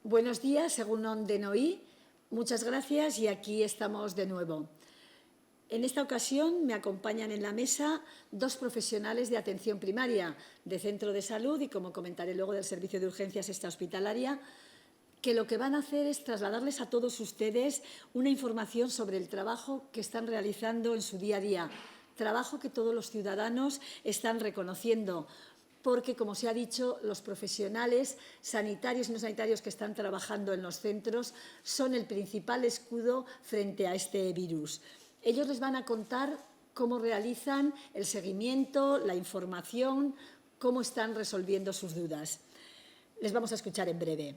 Buenos días, Egunon Denoi. Muchas gracias y aquí estamos de nuevo. En esta ocasión me acompañan en la mesa dos profesionales de atención primaria de centro de salud y, como comentaré luego, del servicio de urgencias extrahospitalaria, que lo que van a hacer es trasladarles a todos ustedes una información sobre el trabajo que están realizando en su día a día, trabajo que todos los ciudadanos están reconociendo, porque, como se ha dicho, los profesionales sanitarios y no sanitarios que están trabajando en los centros son el principal escudo frente a este virus. Ellos les van a contar cómo realizan el seguimiento, la información, cómo están resolviendo sus dudas. Les vamos a escuchar en breve.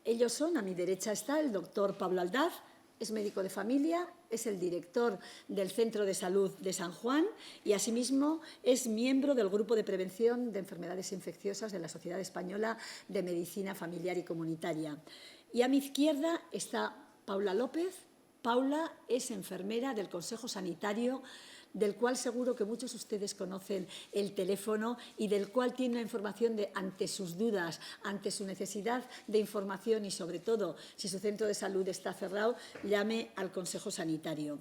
Ellos son, a mi derecha está el doctor Pablo Aldaz, es médico de familia, es el director del Centro de Salud de San Juan y, asimismo, es miembro del Grupo de Prevención de Enfermedades Infecciosas de la Sociedad Española de Medicina Familiar y Comunitaria. Y a mi izquierda está Paula López. Paula es enfermera del Consejo Sanitario, del cual seguro que muchos de ustedes conocen el teléfono y del cual tiene la información ante sus dudas, ante su necesidad de información y, sobre todo, si su centro de salud está cerrado, llame al Consejo Sanitario.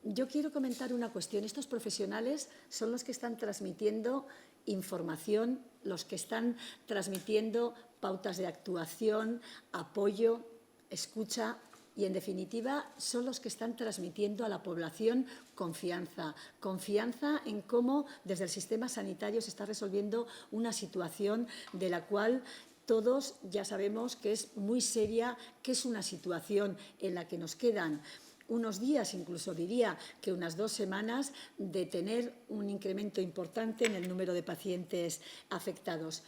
Yo quiero comentar una cuestión. Estos profesionales son los que están transmitiendo información, los que están transmitiendo pautas de actuación, apoyo, escucha. Y, en definitiva, son los que están transmitiendo a la población confianza en cómo desde el sistema sanitario se está resolviendo una situación de la cual todos ya sabemos que es muy seria, que es una situación en la que nos quedan unos días, incluso diría que unas 2 semanas, de tener un incremento importante en el número de pacientes afectados.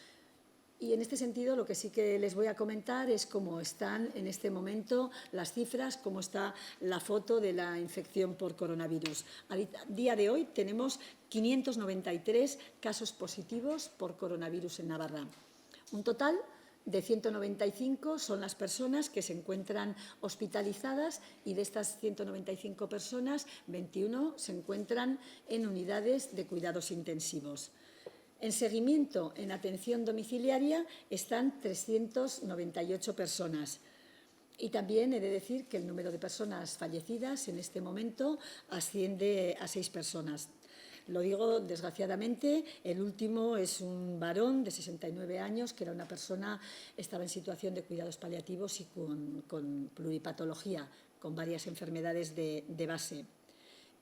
Y, en este sentido, lo que sí que les voy a comentar es cómo están en este momento las cifras, cómo está la foto de la infección por coronavirus. A día de hoy tenemos 593 casos positivos por coronavirus en Navarra. Un total de 195 son las personas que se encuentran hospitalizadas y, de estas 195 personas, 21 se encuentran en unidades de cuidados intensivos. En seguimiento, en atención domiciliaria, están 398 personas. Y también he de decir que el número de personas fallecidas en este momento asciende a 6 personas. Lo digo, desgraciadamente, el último es un varón de 69 años, que era una persona, estaba en situación de cuidados paliativos y con pluripatología, con varias enfermedades de base.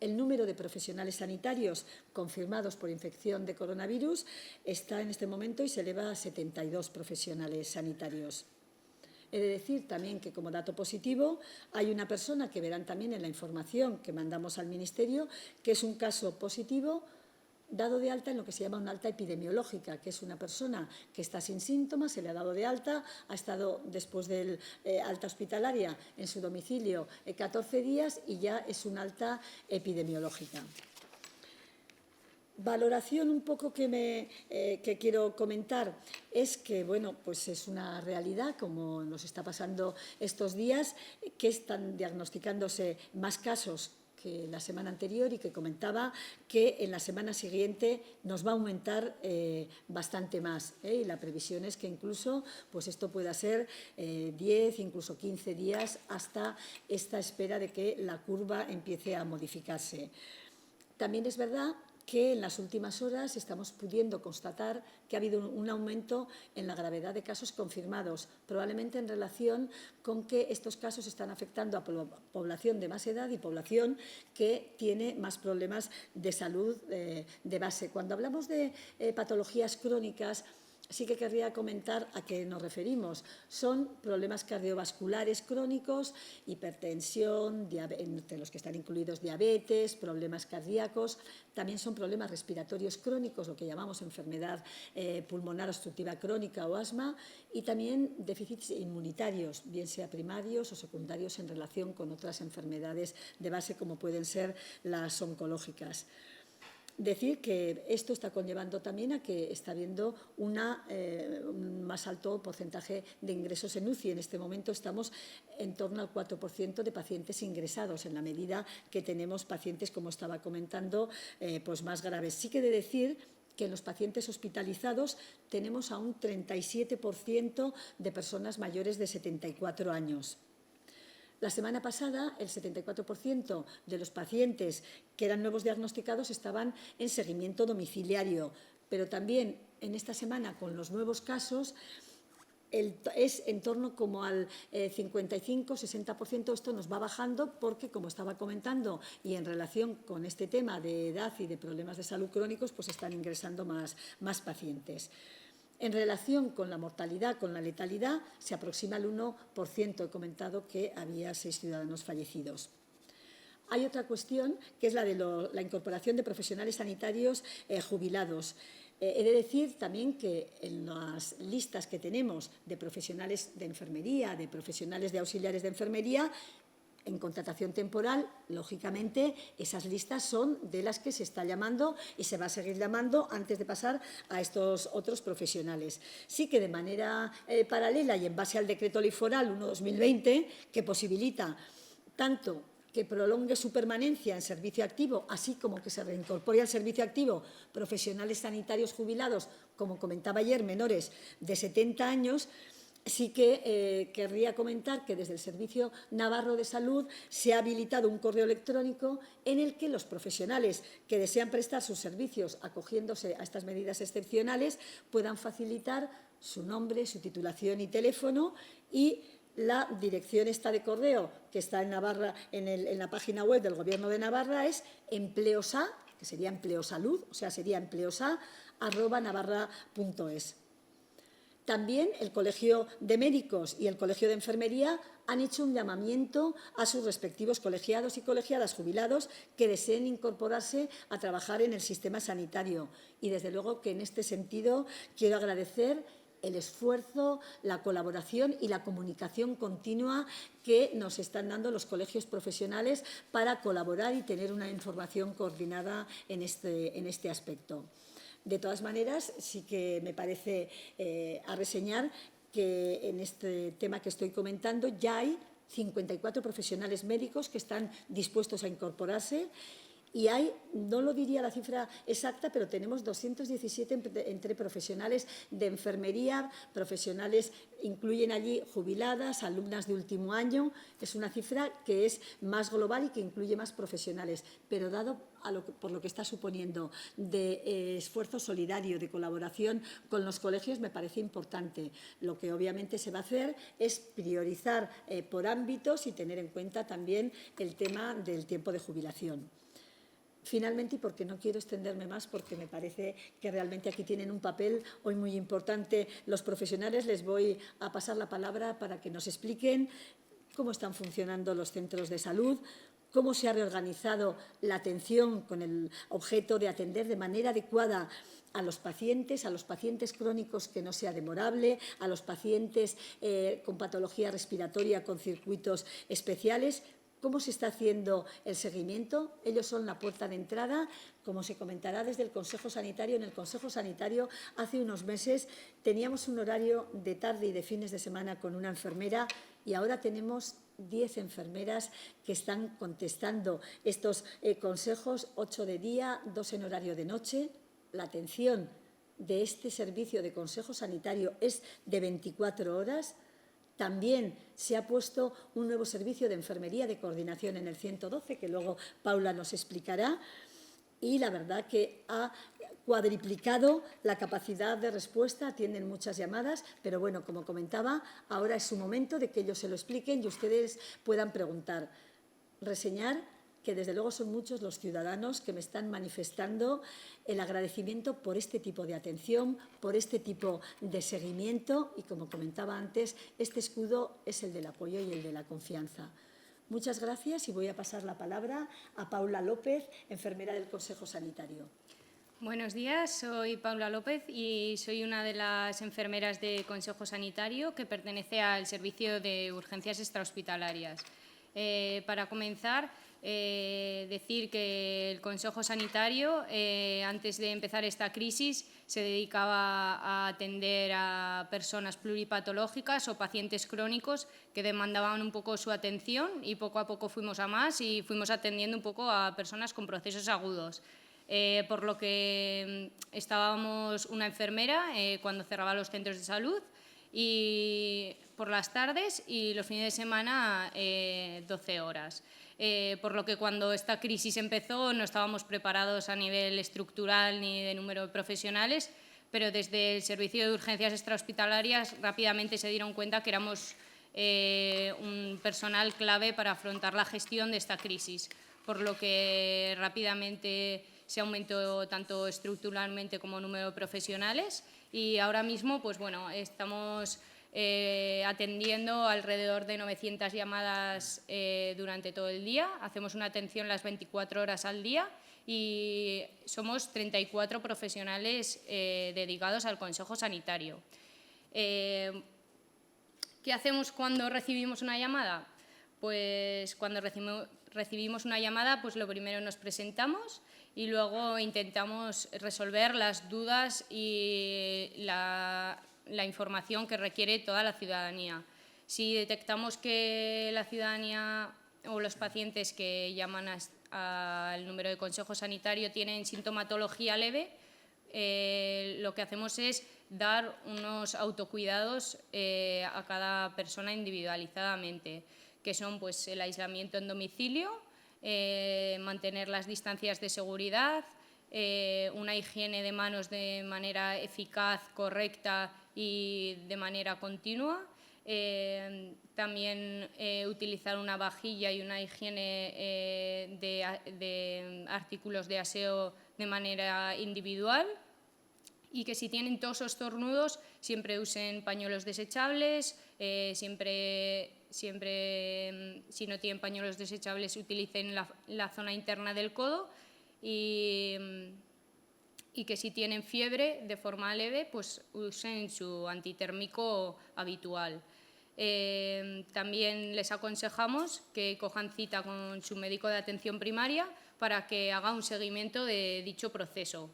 El número de profesionales sanitarios confirmados por infección de coronavirus está en este momento y se eleva a 72 profesionales sanitarios. He de decir también que, como dato positivo, hay una persona que verán también en la información que mandamos al Ministerio, que es un caso positivo dado de alta en lo que se llama una alta epidemiológica, que es una persona que está sin síntomas, se le ha dado de alta, ha estado después del alta hospitalaria en su domicilio 14 días y ya es una alta epidemiológica. Valoración un poco que quiero comentar es que, bueno, pues es una realidad, como nos está pasando estos días, que están diagnosticándose más casos que la semana anterior y que comentaba que en la semana siguiente nos va a aumentar bastante más. Y la previsión es que incluso pues esto pueda ser 10, incluso 15 días hasta esta espera de que la curva empiece a modificarse. También es verdad que en las últimas horas estamos pudiendo constatar que ha habido un aumento en la gravedad de casos confirmados, probablemente en relación con que estos casos están afectando a población de más edad y población que tiene más problemas de salud de base. Cuando hablamos de patologías crónicas, sí que querría comentar a qué nos referimos. Son problemas cardiovasculares crónicos, hipertensión, entre los que están incluidos diabetes, problemas cardíacos. También son problemas respiratorios crónicos, lo que llamamos enfermedad pulmonar obstructiva crónica o asma, y también déficits inmunitarios, bien sea primarios o secundarios en relación con otras enfermedades de base, como pueden ser las oncológicas. Decir que esto está conllevando también a que está habiendo un más alto porcentaje de ingresos en UCI. En este momento estamos en torno al 4% de pacientes ingresados, en la medida que tenemos pacientes, como estaba comentando, pues más graves. Sí que he de decir que en los pacientes hospitalizados tenemos a un 37% de personas mayores de 74 años. La semana pasada, el 74% de los pacientes que eran nuevos diagnosticados estaban en seguimiento domiciliario, pero también en esta semana, con los nuevos casos, es en torno como al 55-60%. Esto nos va bajando porque, como estaba comentando, y en relación con este tema de edad y de problemas de salud crónicos, pues están ingresando más pacientes. En relación con la mortalidad, con la letalidad, se aproxima al 1%. He comentado que había 6 ciudadanos fallecidos. Hay otra cuestión, que es la de la incorporación de profesionales sanitarios jubilados. He de decir también que en las listas que tenemos de profesionales de enfermería, de profesionales de auxiliares de enfermería, en contratación temporal, lógicamente, esas listas son de las que se está llamando y se va a seguir llamando antes de pasar a estos otros profesionales. Sí que de manera paralela y en base al Decreto Ley Foral 1/2020, que posibilita tanto que prolongue su permanencia en servicio activo, así como que se reincorpore al servicio activo profesionales sanitarios jubilados, como comentaba ayer, menores de 70 años, sí que querría comentar que desde el Servicio Navarro de Salud se ha habilitado un correo electrónico en el que los profesionales que desean prestar sus servicios acogiéndose a estas medidas excepcionales puedan facilitar su nombre, su titulación y teléfono, y la dirección esta de correo que está en Navarra, en la página web del Gobierno de Navarra, es empleosa, que sería empleosalud, o sea, sería empleosa@navarra.es. También el Colegio de Médicos y el Colegio de Enfermería han hecho un llamamiento a sus respectivos colegiados y colegiadas jubilados que deseen incorporarse a trabajar en el sistema sanitario. Y, desde luego, que en este sentido quiero agradecer el esfuerzo, la colaboración y la comunicación continua que nos están dando los colegios profesionales para colaborar y tener una información coordinada en este aspecto. De todas maneras, sí que me parece a reseñar que en este tema que estoy comentando ya hay 54 profesionales médicos que están dispuestos a incorporarse. Y hay, no lo diría la cifra exacta, pero tenemos 217 entre profesionales de enfermería, profesionales, incluyen allí jubiladas, alumnas de último año. Es una cifra que es más global y que incluye más profesionales, pero dado por lo que está suponiendo de esfuerzo solidario, de colaboración con los colegios, me parece importante. Lo que obviamente se va a hacer es priorizar por ámbitos y tener en cuenta también el tema del tiempo de jubilación. Finalmente, y porque no quiero extenderme más, porque me parece que realmente aquí tienen un papel hoy muy importante los profesionales, les voy a pasar la palabra para que nos expliquen cómo están funcionando los centros de salud, cómo se ha reorganizado la atención con el objeto de atender de manera adecuada a los pacientes crónicos que no sea demorable, a los pacientes con patología respiratoria con circuitos especiales. ¿Cómo se está haciendo el seguimiento? Ellos son la puerta de entrada, como se comentará desde el Consejo Sanitario. En el Consejo Sanitario, hace unos meses, teníamos un horario de tarde y de fines de semana con una enfermera, y ahora tenemos 10 enfermeras que están contestando estos consejos, 8 de día, 2 en horario de noche. La atención de este servicio de consejo sanitario es de 24 horas. También se ha puesto un nuevo servicio de enfermería de coordinación en el 112, que luego Paula nos explicará, y la verdad que ha cuadriplicado la capacidad de respuesta, atienden muchas llamadas, pero bueno, como comentaba, ahora es su momento de que ellos se lo expliquen y ustedes puedan preguntar. Reseñar que desde luego son muchos los ciudadanos que me están manifestando el agradecimiento por este tipo de atención, por este tipo de seguimiento, y, como comentaba antes, este escudo es el del apoyo y el de la confianza. Muchas gracias, y voy a pasar la palabra a Paula López, enfermera del Consejo Sanitario. Buenos días, soy Paula López y soy una de las enfermeras del Consejo Sanitario que pertenece al Servicio de Urgencias Extrahospitalarias. Para comenzar, decir que el Consejo Sanitario, antes de empezar esta crisis, se dedicaba a atender a personas pluripatológicas o pacientes crónicos que demandaban un poco su atención, y poco a poco fuimos a más y fuimos atendiendo un poco a personas con procesos agudos. por lo que estábamos una enfermera cuando cerraba los centros de salud y por las tardes y los fines de semana 12 horas. Por lo que cuando esta crisis empezó no estábamos preparados a nivel estructural ni de número de profesionales, pero desde el Servicio de Urgencias Extrahospitalarias rápidamente se dieron cuenta que éramos un personal clave para afrontar la gestión de esta crisis, por lo que rápidamente se aumentó tanto estructuralmente como número de profesionales y ahora mismo pues, bueno, estamos atendiendo alrededor de 900 llamadas durante todo el día. Hacemos una atención las 24 horas al día y somos 34 profesionales dedicados al Consejo Sanitario. ¿Qué hacemos cuando recibimos una llamada? Pues cuando recibimos una llamada, pues lo primero nos presentamos y luego intentamos resolver las dudas y la información que requiere toda la ciudadanía. Si detectamos que la ciudadanía o los pacientes que llaman al número de consejo sanitario tienen sintomatología leve, lo que hacemos es dar unos autocuidados a cada persona individualizadamente, que son pues, el aislamiento en domicilio, mantener las distancias de seguridad, una higiene de manos de manera eficaz, correcta y de manera continua. También utilizar una vajilla y una higiene de artículos de aseo de manera individual y que si tienen tos o estornudos siempre usen pañuelos desechables, siempre si no tienen pañuelos desechables utilicen la zona interna del codo y que si tienen fiebre de forma leve pues usen su antitérmico habitual. También les aconsejamos que cojan cita con su médico de atención primaria para que haga un seguimiento de dicho proceso.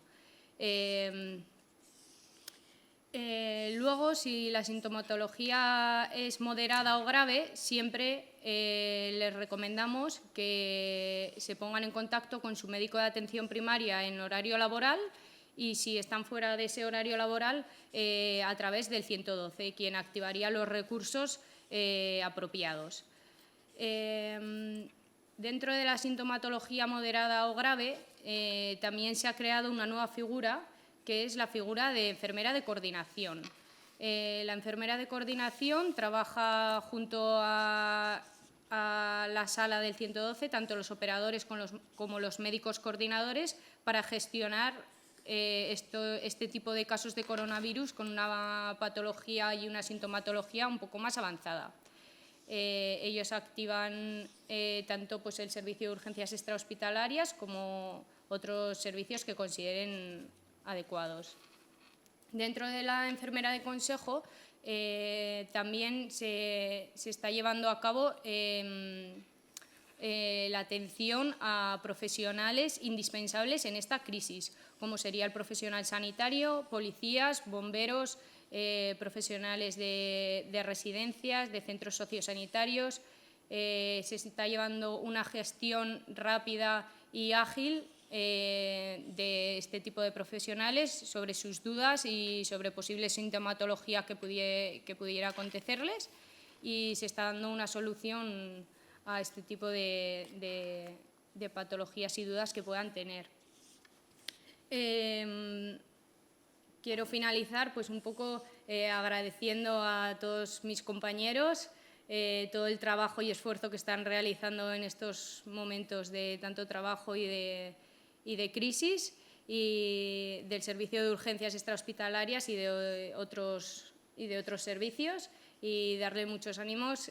Luego, si la sintomatología es moderada o grave, siempre les recomendamos que se pongan en contacto con su médico de atención primaria en horario laboral y si están fuera de ese horario laboral a través del 112, quien activaría los recursos apropiados. Dentro de la sintomatología moderada o grave también se ha creado una nueva figura que es la figura de enfermera de coordinación. La enfermera de coordinación trabaja junto a la sala del 112, tanto los operadores como los médicos coordinadores, para gestionar este tipo de casos de coronavirus con una patología y una sintomatología un poco más avanzada. Ellos activan tanto pues, el servicio de urgencias extrahospitalarias como otros servicios que consideren adecuados. Dentro de la enfermera de consejo también se está llevando a cabo la atención a profesionales indispensables en esta crisis, como sería el profesional sanitario, policías, bomberos, profesionales de residencias, de centros sociosanitarios. Se está llevando una gestión rápida y ágil de este tipo de profesionales sobre sus dudas y sobre posible sintomatología que pudiera acontecerles y se está dando una solución a este tipo de patologías y dudas que puedan tener. Quiero finalizar pues, un poco agradeciendo a todos mis compañeros todo el trabajo y esfuerzo que están realizando en estos momentos de tanto trabajo y de crisis y del Servicio de Urgencias Extrahospitalarias y de otros servicios y darle muchos ánimos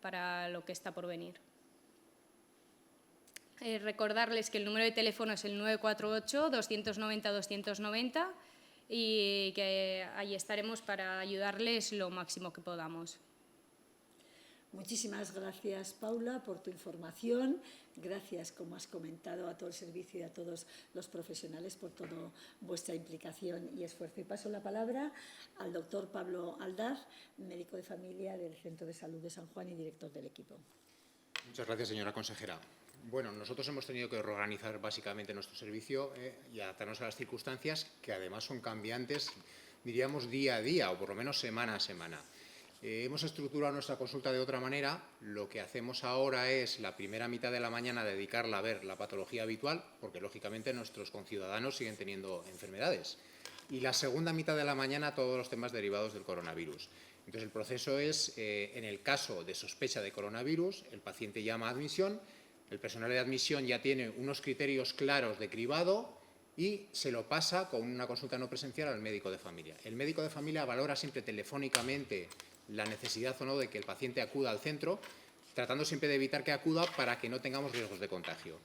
para lo que está por venir. Recordarles que el número de teléfono es el 948-290-290 y que ahí estaremos para ayudarles lo máximo que podamos. Muchísimas gracias, Paula, por tu información. Gracias, como has comentado, a todo el servicio y a todos los profesionales por toda vuestra implicación y esfuerzo. Y paso la palabra al doctor Pablo Aldaz, médico de familia del Centro de Salud de San Juan y director del equipo. Muchas gracias, señora consejera. Bueno, nosotros hemos tenido que reorganizar básicamente nuestro servicio y adaptarnos a las circunstancias, que además son cambiantes, diríamos, día a día o por lo menos semana a semana. Hemos estructurado nuestra consulta de otra manera. Lo que hacemos ahora es la primera mitad de la mañana dedicarla a ver la patología habitual, porque lógicamente nuestros conciudadanos siguen teniendo enfermedades. Y la segunda mitad de la mañana todos los temas derivados del coronavirus. Entonces el proceso es, en el caso de sospecha de coronavirus, el paciente llama a admisión, el personal de admisión ya tiene unos criterios claros de cribado y se lo pasa con una consulta no presencial al médico de familia. El médico de familia valora siempre telefónicamente la necesidad o no de que el paciente acuda al centro, tratando siempre de evitar que acuda para que no tengamos riesgos de contagio.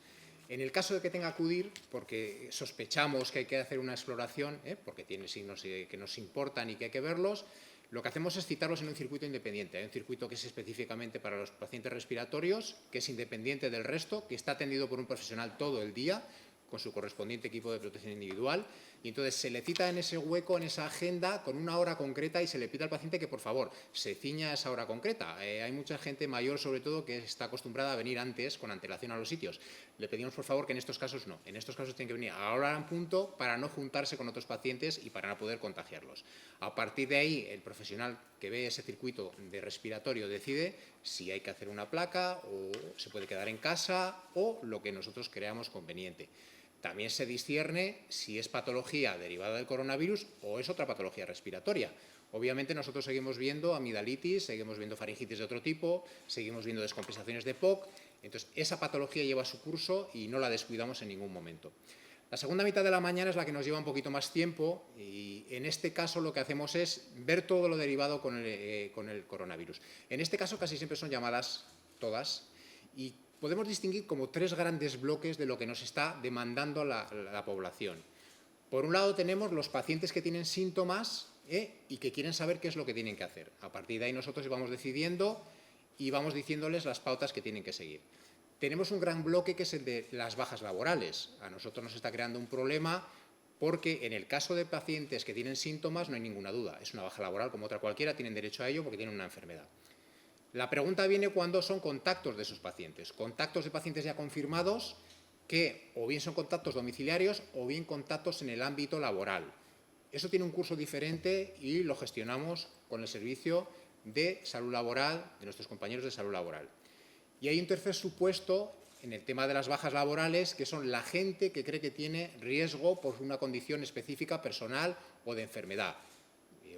En el caso de que tenga que acudir, porque sospechamos que hay que hacer una exploración, porque tiene signos que nos importan y que hay que verlos, lo que hacemos es citarlos en un circuito independiente. Hay un circuito que es específicamente para los pacientes respiratorios, que es independiente del resto, que está atendido por un profesional todo el día, con su correspondiente equipo de protección individual, y entonces se le cita en ese hueco, en esa agenda, con una hora concreta y se le pide al paciente que, por favor, se ciña a esa hora concreta. Hay mucha gente mayor, sobre todo, que está acostumbrada a venir antes, con antelación a los sitios. Le pedimos, por favor, que en estos casos no. En estos casos tienen que venir a la hora en punto para no juntarse con otros pacientes y para no poder contagiarlos. A partir de ahí, el profesional que ve ese circuito de respiratorio decide si hay que hacer una placa o se puede quedar en casa o lo que nosotros creamos conveniente. También se discierne si es patología derivada del coronavirus o es otra patología respiratoria. Obviamente nosotros seguimos viendo amigdalitis, seguimos viendo faringitis de otro tipo, seguimos viendo descompensaciones de POC. Entonces, esa patología lleva su curso y no la descuidamos en ningún momento. La segunda mitad de la mañana es la que nos lleva un poquito más tiempo y en este caso lo que hacemos es ver todo lo derivado con el coronavirus. En este caso casi siempre son llamadas todas y podemos distinguir como tres grandes bloques de lo que nos está demandando la población. Por un lado tenemos los pacientes que tienen síntomas y que quieren saber qué es lo que tienen que hacer. A partir de ahí nosotros vamos decidiendo y vamos diciéndoles las pautas que tienen que seguir. Tenemos un gran bloque que es el de las bajas laborales. A nosotros nos está creando un problema porque en el caso de pacientes que tienen síntomas no hay ninguna duda. Es una baja laboral como otra cualquiera, tienen derecho a ello porque tienen una enfermedad. La pregunta viene cuando son contactos de esos pacientes. Contactos de pacientes ya confirmados que o bien son contactos domiciliarios o bien contactos en el ámbito laboral. Eso tiene un curso diferente y lo gestionamos con el servicio de salud laboral, de nuestros compañeros de salud laboral. Y hay un tercer supuesto en el tema de las bajas laborales, que son la gente que cree que tiene riesgo por una condición específica personal o de enfermedad.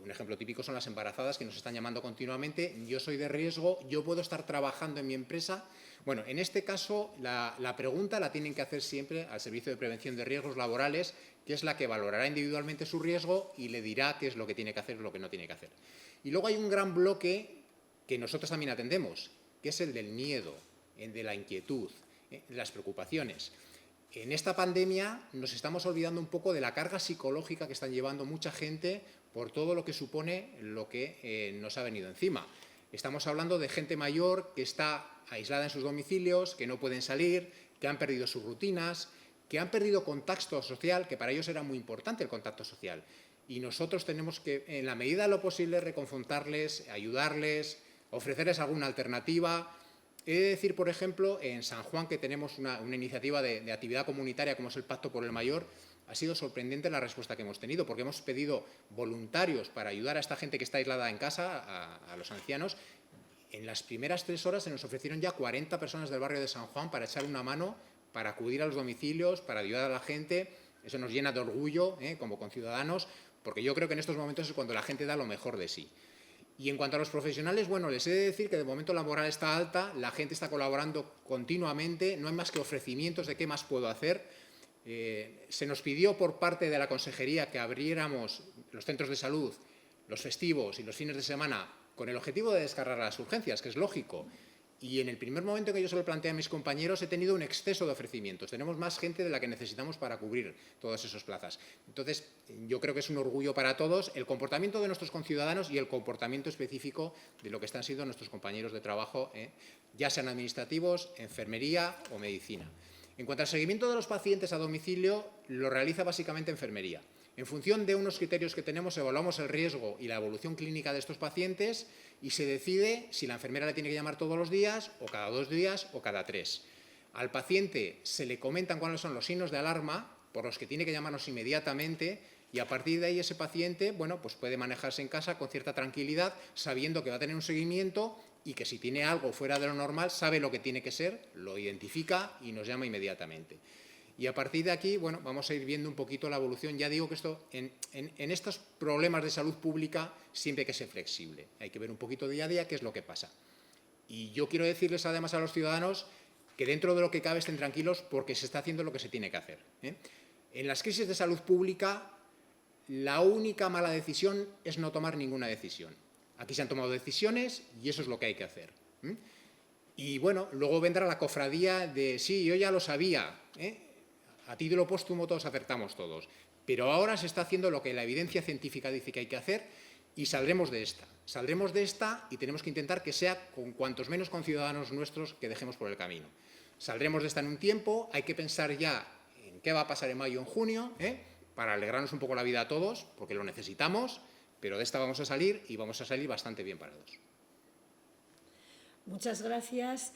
Un ejemplo típico son las embarazadas que nos están llamando continuamente. Yo soy de riesgo, yo puedo estar trabajando en mi empresa. Bueno, en este caso la pregunta la tienen que hacer siempre al Servicio de Prevención de Riesgos Laborales, que es la que valorará individualmente su riesgo y le dirá qué es lo que tiene que hacer y lo que no tiene que hacer. Y luego hay un gran bloque que nosotros también atendemos, que es el del miedo, el de la inquietud, de las preocupaciones. En esta pandemia nos estamos olvidando un poco de la carga psicológica que están llevando mucha gente por todo lo que supone lo que nos ha venido encima. Estamos hablando de gente mayor que está aislada en sus domicilios, que no pueden salir, que han perdido sus rutinas, que han perdido contacto social, que para ellos era muy importante el contacto social. Y nosotros tenemos que, en la medida de lo posible, reconfortarles, ayudarles, ofrecerles alguna alternativa. He de decir, por ejemplo, en San Juan, que tenemos una iniciativa de actividad comunitaria como es el Pacto por el Mayor, ha sido sorprendente la respuesta que hemos tenido, porque hemos pedido voluntarios para ayudar a esta gente que está aislada en casa, a los ancianos. En las primeras 3 horas se nos ofrecieron ya 40 personas del barrio de San Juan para echar una mano, para acudir a los domicilios, para ayudar a la gente. Eso nos llena de orgullo como conciudadanos, porque yo creo que en estos momentos es cuando la gente da lo mejor de sí. Y en cuanto a los profesionales, bueno, les he de decir que de momento la moral está alta, la gente está colaborando continuamente, no hay más que ofrecimientos de qué más puedo hacer. Se nos pidió por parte de la Consejería que abriéramos los centros de salud, los festivos y los fines de semana con el objetivo de descargar las urgencias, que es lógico. Y en el primer momento que yo se lo planteé a mis compañeros he tenido un exceso de ofrecimientos. Tenemos más gente de la que necesitamos para cubrir todas esas plazas. Entonces, yo creo que es un orgullo para todos el comportamiento de nuestros conciudadanos y el comportamiento específico de lo que están siendo nuestros compañeros de trabajo, ya sean administrativos, enfermería o medicina. En cuanto al seguimiento de los pacientes a domicilio, lo realiza básicamente enfermería. En función de unos criterios que tenemos, evaluamos el riesgo y la evolución clínica de estos pacientes y se decide si la enfermera le tiene que llamar todos los días, o cada 2 días, o cada 3. Al paciente se le comentan cuáles son los signos de alarma por los que tiene que llamarnos inmediatamente y a partir de ahí ese paciente, bueno, pues puede manejarse en casa con cierta tranquilidad, sabiendo que va a tener un seguimiento y que si tiene algo fuera de lo normal, sabe lo que tiene que ser, lo identifica y nos llama inmediatamente. Y a partir de aquí, bueno, vamos a ir viendo un poquito la evolución. Ya digo que esto, en estos problemas de salud pública, siempre hay que ser flexible. Hay que ver un poquito día a día qué es lo que pasa. Y yo quiero decirles además a los ciudadanos que dentro de lo que cabe estén tranquilos porque se está haciendo lo que se tiene que hacer. En las crisis de salud pública, la única mala decisión es no tomar ninguna decisión. Aquí se han tomado decisiones y eso es lo que hay que hacer. Y bueno, luego vendrá la cofradía de, sí, yo ya lo sabía, a título póstumo todos acertamos todos, pero ahora se está haciendo lo que la evidencia científica dice que hay que hacer y saldremos de esta. Saldremos de esta y tenemos que intentar que sea con cuantos menos conciudadanos nuestros que dejemos por el camino. Saldremos de esta en un tiempo, hay que pensar ya en qué va a pasar en mayo o en junio, para alegrarnos un poco la vida a todos, porque lo necesitamos, pero de esta vamos a salir y vamos a salir bastante bien parados. Muchas gracias,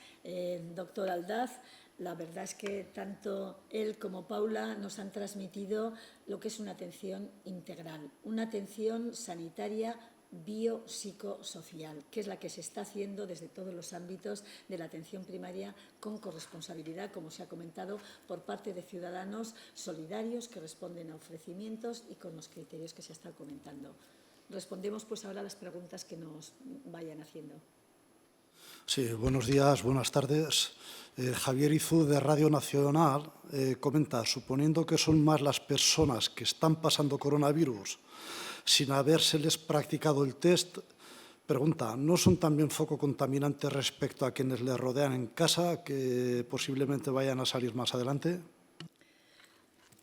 doctor Aldaz. La verdad es que tanto él como Paula nos han transmitido lo que es una atención integral, una atención sanitaria biopsicosocial, que es la que se está haciendo desde todos los ámbitos de la atención primaria con corresponsabilidad, como se ha comentado, por parte de ciudadanos solidarios que responden a ofrecimientos y con los criterios que se ha estado comentando. Respondemos pues ahora a las preguntas que nos vayan haciendo. Sí, buenos días, buenas tardes. Javier Izú, de Radio Nacional, comenta, suponiendo que son más las personas que están pasando coronavirus sin habérseles practicado el test, pregunta, ¿no son también foco contaminante respecto a quienes les rodean en casa, que posiblemente vayan a salir más adelante?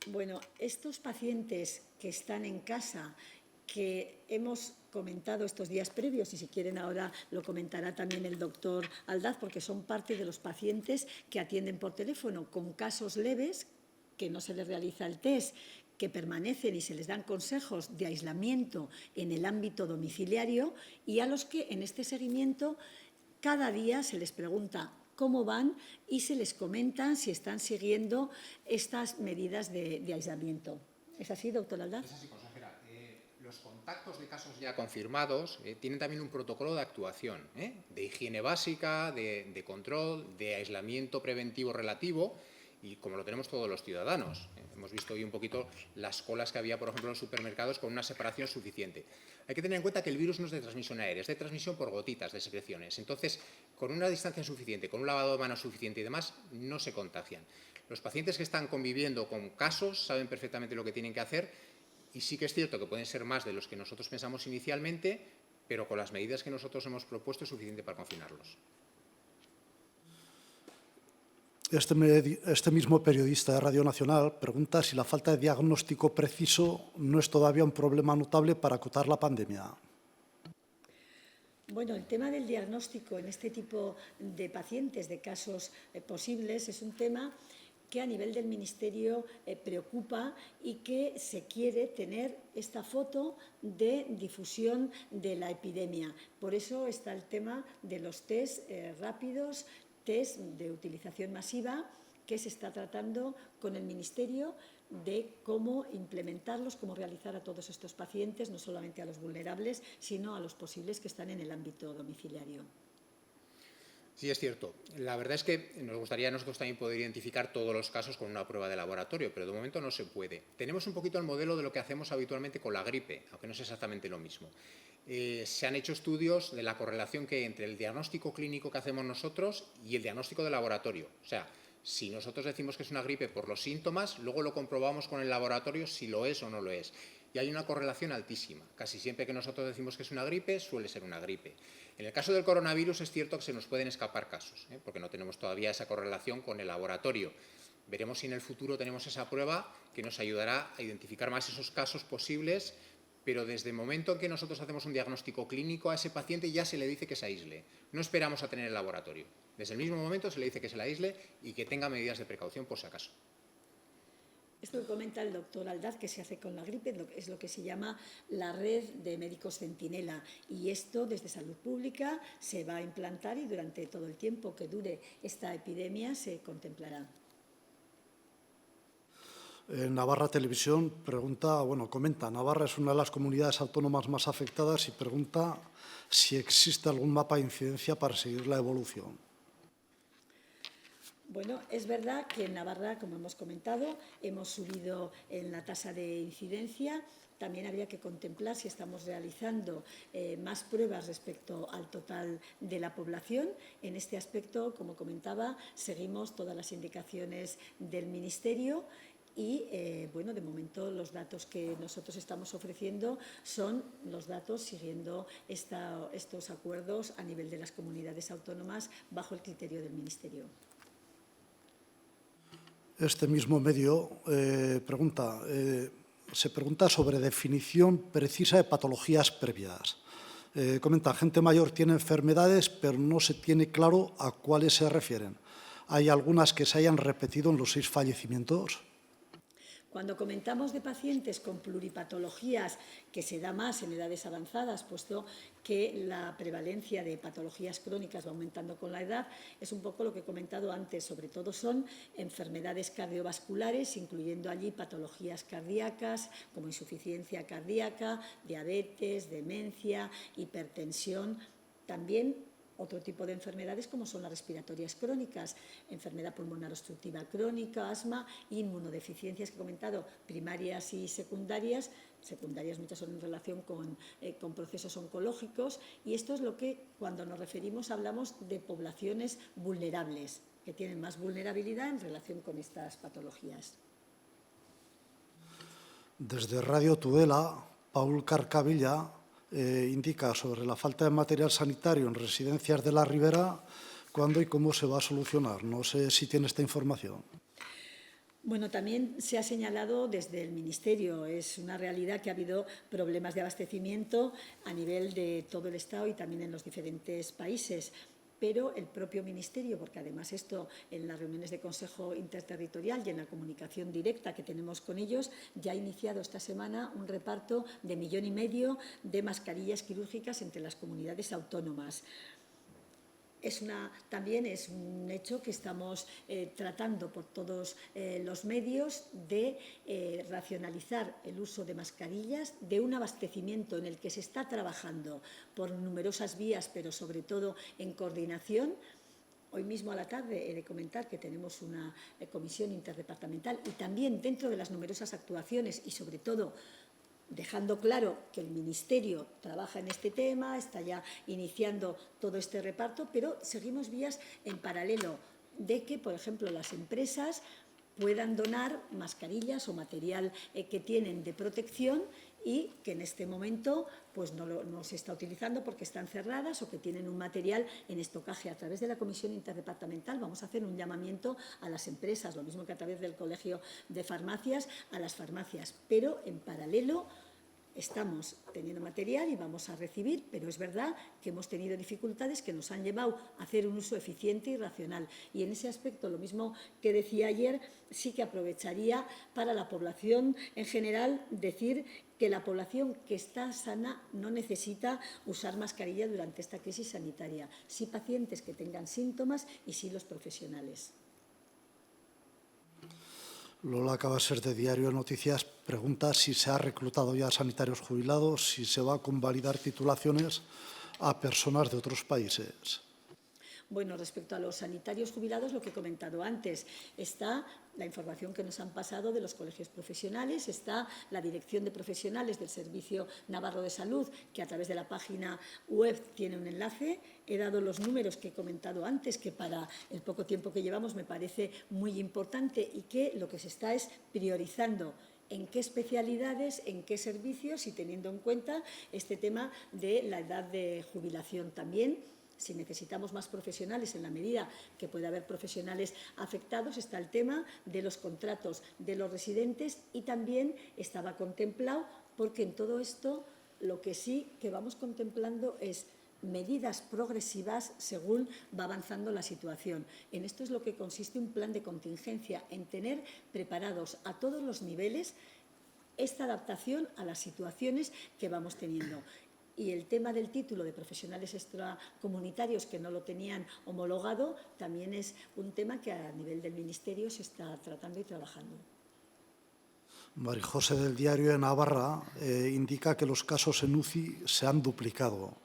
Bueno, estos pacientes que están en casa, que hemos comentado estos días previos, y si quieren ahora lo comentará también el doctor Aldaz, porque son parte de los pacientes que atienden por teléfono con casos leves, que no se les realiza el test, que permanecen y se les dan consejos de aislamiento en el ámbito domiciliario y a los que en este seguimiento cada día se les pregunta cómo van y se les comenta si están siguiendo estas medidas de aislamiento. ¿Es así, doctor Aldaz? Es así, consejera. Los contactos de casos ya confirmados tienen también un protocolo de actuación, de higiene básica, de control, de aislamiento preventivo relativo, y como lo tenemos todos los ciudadanos. Hemos visto hoy un poquito las colas que había, por ejemplo, en los supermercados con una separación suficiente. Hay que tener en cuenta que el virus no es de transmisión aérea, es de transmisión por gotitas de secreciones. Entonces, con una distancia suficiente, con un lavado de manos suficiente y demás, no se contagian. Los pacientes que están conviviendo con casos saben perfectamente lo que tienen que hacer. Y sí que es cierto que pueden ser más de los que nosotros pensamos inicialmente, pero con las medidas que nosotros hemos propuesto es suficiente para confinarlos. Este mismo periodista de Radio Nacional pregunta si la falta de diagnóstico preciso no es todavía un problema notable para acotar la pandemia. Bueno, el tema del diagnóstico en este tipo de pacientes, de casos posibles, es un tema que a nivel del Ministerio preocupa y que se quiere tener esta foto de difusión de la epidemia. Por eso está el tema de los test rápidos, test de utilización masiva, que se está tratando con el Ministerio de cómo implementarlos, cómo realizar a todos estos pacientes, no solamente a los vulnerables, sino a los posibles que están en el ámbito domiciliario. Sí, es cierto. La verdad es que nos gustaría a nosotros también poder identificar todos los casos con una prueba de laboratorio, pero de momento no se puede. Tenemos un poquito el modelo de lo que hacemos habitualmente con la gripe, aunque no es exactamente lo mismo. Se han hecho estudios de la correlación que hay entre el diagnóstico clínico que hacemos nosotros y el diagnóstico de laboratorio. O sea, si nosotros decimos que es una gripe por los síntomas, luego lo comprobamos con el laboratorio si lo es o no lo es. Y hay una correlación altísima. Casi siempre que nosotros decimos que es una gripe, suele ser una gripe. En el caso del coronavirus es cierto que se nos pueden escapar casos, porque no tenemos todavía esa correlación con el laboratorio. Veremos si en el futuro tenemos esa prueba que nos ayudará a identificar más esos casos posibles, pero desde el momento en que nosotros hacemos un diagnóstico clínico a ese paciente ya se le dice que se aísle. No esperamos a tener el laboratorio. Desde el mismo momento se le dice que se la aísle y que tenga medidas de precaución por si acaso. Esto que comenta el doctor Aldaz, que se hace con la gripe, es lo que se llama la red de médicos centinela. Y esto, desde Salud Pública, se va a implantar y durante todo el tiempo que dure esta epidemia se contemplará. Navarra Televisión comenta, Navarra es una de las comunidades autónomas más afectadas y pregunta si existe algún mapa de incidencia para seguir la evolución. Bueno, es verdad que en Navarra, como hemos comentado, hemos subido en la tasa de incidencia. También habría que contemplar si estamos realizando más pruebas respecto al total de la población. En este aspecto, como comentaba, seguimos todas las indicaciones del Ministerio. Y, de momento, los datos que nosotros estamos ofreciendo son los datos siguiendo estos acuerdos a nivel de las comunidades autónomas bajo el criterio del Ministerio. Este mismo medio se pregunta sobre definición precisa de patologías previas. Comenta, gente mayor tiene enfermedades, pero no se tiene claro a cuáles se refieren. ¿Hay algunas que se hayan repetido en los 6 fallecimientos? Cuando comentamos de pacientes con pluripatologías, que se da más en edades avanzadas, puesto que la prevalencia de patologías crónicas va aumentando con la edad, es un poco lo que he comentado antes, sobre todo son enfermedades cardiovasculares, incluyendo allí patologías cardíacas, como insuficiencia cardíaca, diabetes, demencia, hipertensión, también otro tipo de enfermedades como son las respiratorias crónicas, enfermedad pulmonar obstructiva crónica, asma, inmunodeficiencias que he comentado, primarias y secundarias. Secundarias muchas son en relación con procesos oncológicos, y esto es lo que cuando nos referimos hablamos de poblaciones vulnerables, que tienen más vulnerabilidad en relación con estas patologías. Desde Radio Tudela, Paul Carcavilla indica sobre la falta de material sanitario en residencias de la Ribera, cuándo y cómo se va a solucionar. No sé si tiene esta información. Bueno, también se ha señalado desde el Ministerio, es una realidad que ha habido problemas de abastecimiento a nivel de todo el Estado y también en los diferentes países. Pero el propio Ministerio, porque además esto en las reuniones de Consejo Interterritorial y en la comunicación directa que tenemos con ellos, ya ha iniciado esta semana un reparto de 1,5 millones de mascarillas quirúrgicas entre las comunidades autónomas. También es un hecho que estamos tratando por todos los medios de racionalizar el uso de mascarillas, de un abastecimiento en el que se está trabajando por numerosas vías, pero sobre todo en coordinación. Hoy mismo a la tarde he de comentar que tenemos una comisión interdepartamental y también dentro de las numerosas actuaciones y sobre todo dejando claro que el Ministerio trabaja en este tema, está ya iniciando todo este reparto, pero seguimos vías en paralelo de que, por ejemplo, las empresas puedan donar mascarillas o material que tienen de protección y que en este momento pues no se está utilizando porque están cerradas o que tienen un material en estocaje. A través de la Comisión Interdepartamental vamos a hacer un llamamiento a las empresas, lo mismo que a través del Colegio de Farmacias, a las farmacias, pero en paralelo estamos teniendo material y vamos a recibir, pero es verdad que hemos tenido dificultades que nos han llevado a hacer un uso eficiente y racional. Y en ese aspecto, lo mismo que decía ayer, sí que aprovecharía para la población en general decir que la población que está sana no necesita usar mascarilla durante esta crisis sanitaria. Sí pacientes que tengan síntomas y sí los profesionales. Lola Cabaser, de Diario de Noticias, pregunta si se ha reclutado ya sanitarios jubilados, si se va a convalidar titulaciones a personas de otros países. Bueno, respecto a los sanitarios jubilados, lo que he comentado antes, está la información que nos han pasado de los colegios profesionales, está la Dirección de Profesionales del Servicio Navarro de Salud, que a través de la página web tiene un enlace. He dado los números que he comentado antes, que para el poco tiempo que llevamos me parece muy importante y que lo que se está es priorizando en qué especialidades, en qué servicios y teniendo en cuenta este tema de la edad de jubilación también. Si necesitamos más profesionales, en la medida que pueda haber profesionales afectados, está el tema de los contratos de los residentes y también estaba contemplado, porque en todo esto lo que sí que vamos contemplando es medidas progresivas según va avanzando la situación. En esto es lo que consiste un plan de contingencia, en tener preparados a todos los niveles esta adaptación a las situaciones que vamos teniendo. Y el tema del título de profesionales extracomunitarios que no lo tenían homologado también es un tema que a nivel del Ministerio se está tratando y trabajando. María José del Diario de Navarra indica que los casos en UCI se han duplicado.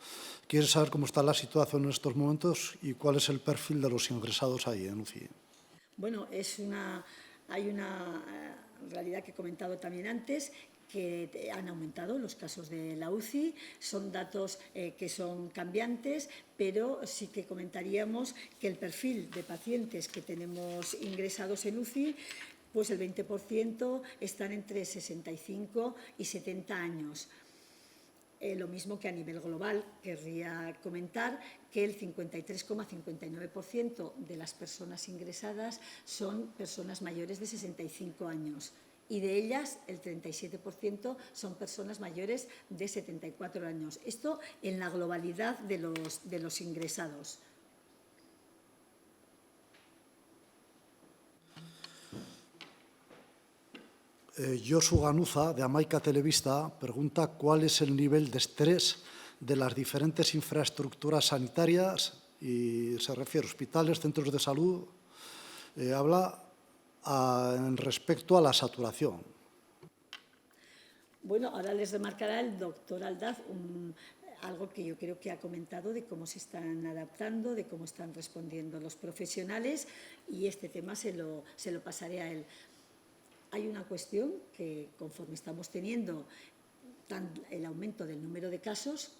¿Quiere saber cómo está la situación en estos momentos y cuál es el perfil de los ingresados ahí en UCI? Bueno, hay una realidad que he comentado también antes, que han aumentado los casos de la UCI. Son datos que son cambiantes, pero sí que comentaríamos que el perfil de pacientes que tenemos ingresados en UCI, pues el 20% están entre 65 y 70 años. Lo mismo que a nivel global, querría comentar que el 53,59% de las personas ingresadas son personas mayores de 65 años y de ellas el 37% son personas mayores de 74 años. Esto en la globalidad de los ingresados. Josu Ganuza, de Amaica Televista, pregunta cuál es el nivel de estrés de las diferentes infraestructuras sanitarias, y se refiere a hospitales, centros de salud. Habla en respecto a la saturación. Bueno, ahora les remarcará el doctor Aldaz algo que yo creo que ha comentado de cómo se están adaptando, de cómo están respondiendo los profesionales, y este tema se lo pasaré a él. Hay una cuestión que, conforme estamos teniendo el aumento del número de casos,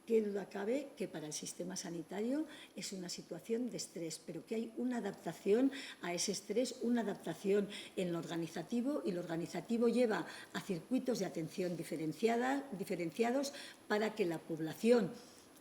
qué duda cabe que para el sistema sanitario es una situación de estrés, pero que hay una adaptación a ese estrés, una adaptación en lo organizativo, y lo organizativo lleva a circuitos de atención diferenciados para que la población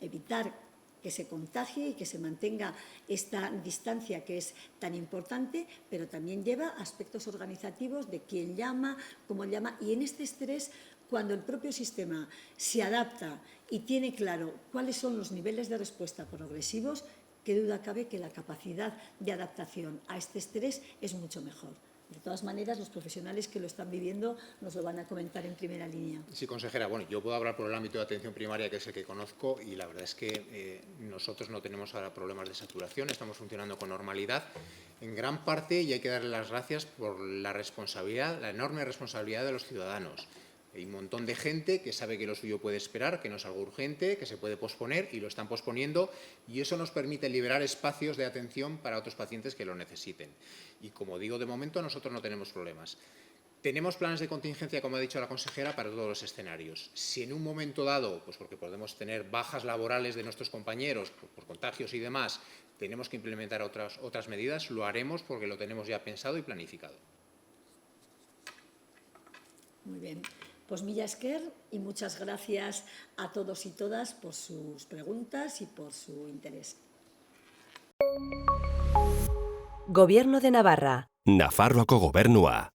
evitar que se contagie y que se mantenga esta distancia que es tan importante, pero también lleva aspectos organizativos de quién llama, cómo llama, y en este estrés, cuando el propio sistema se adapta y tiene claro cuáles son los niveles de respuesta progresivos, qué duda cabe que la capacidad de adaptación a este estrés es mucho mejor. De todas maneras, los profesionales que lo están viviendo nos lo van a comentar en primera línea. Sí, consejera. Bueno, yo puedo hablar por el ámbito de atención primaria, que es el que conozco, y la verdad es que nosotros no tenemos ahora problemas de saturación, estamos funcionando con normalidad en gran parte, y hay que darle las gracias por la responsabilidad, la enorme responsabilidad de los ciudadanos. Hay un montón de gente que sabe que lo suyo puede esperar, que no es algo urgente, que se puede posponer, y lo están posponiendo, y eso nos permite liberar espacios de atención para otros pacientes que lo necesiten. Y como digo, de momento nosotros no tenemos problemas. Tenemos planes de contingencia, como ha dicho la consejera, para todos los escenarios. Si en un momento dado, pues porque podemos tener bajas laborales de nuestros compañeros por contagios y demás, tenemos que implementar otras medidas, lo haremos porque lo tenemos ya pensado y planificado. Muy bien. Pues mila esker y muchas gracias a todos y todas por sus preguntas y por su interés. Gobierno de Navarra. Nafarroako gobernua.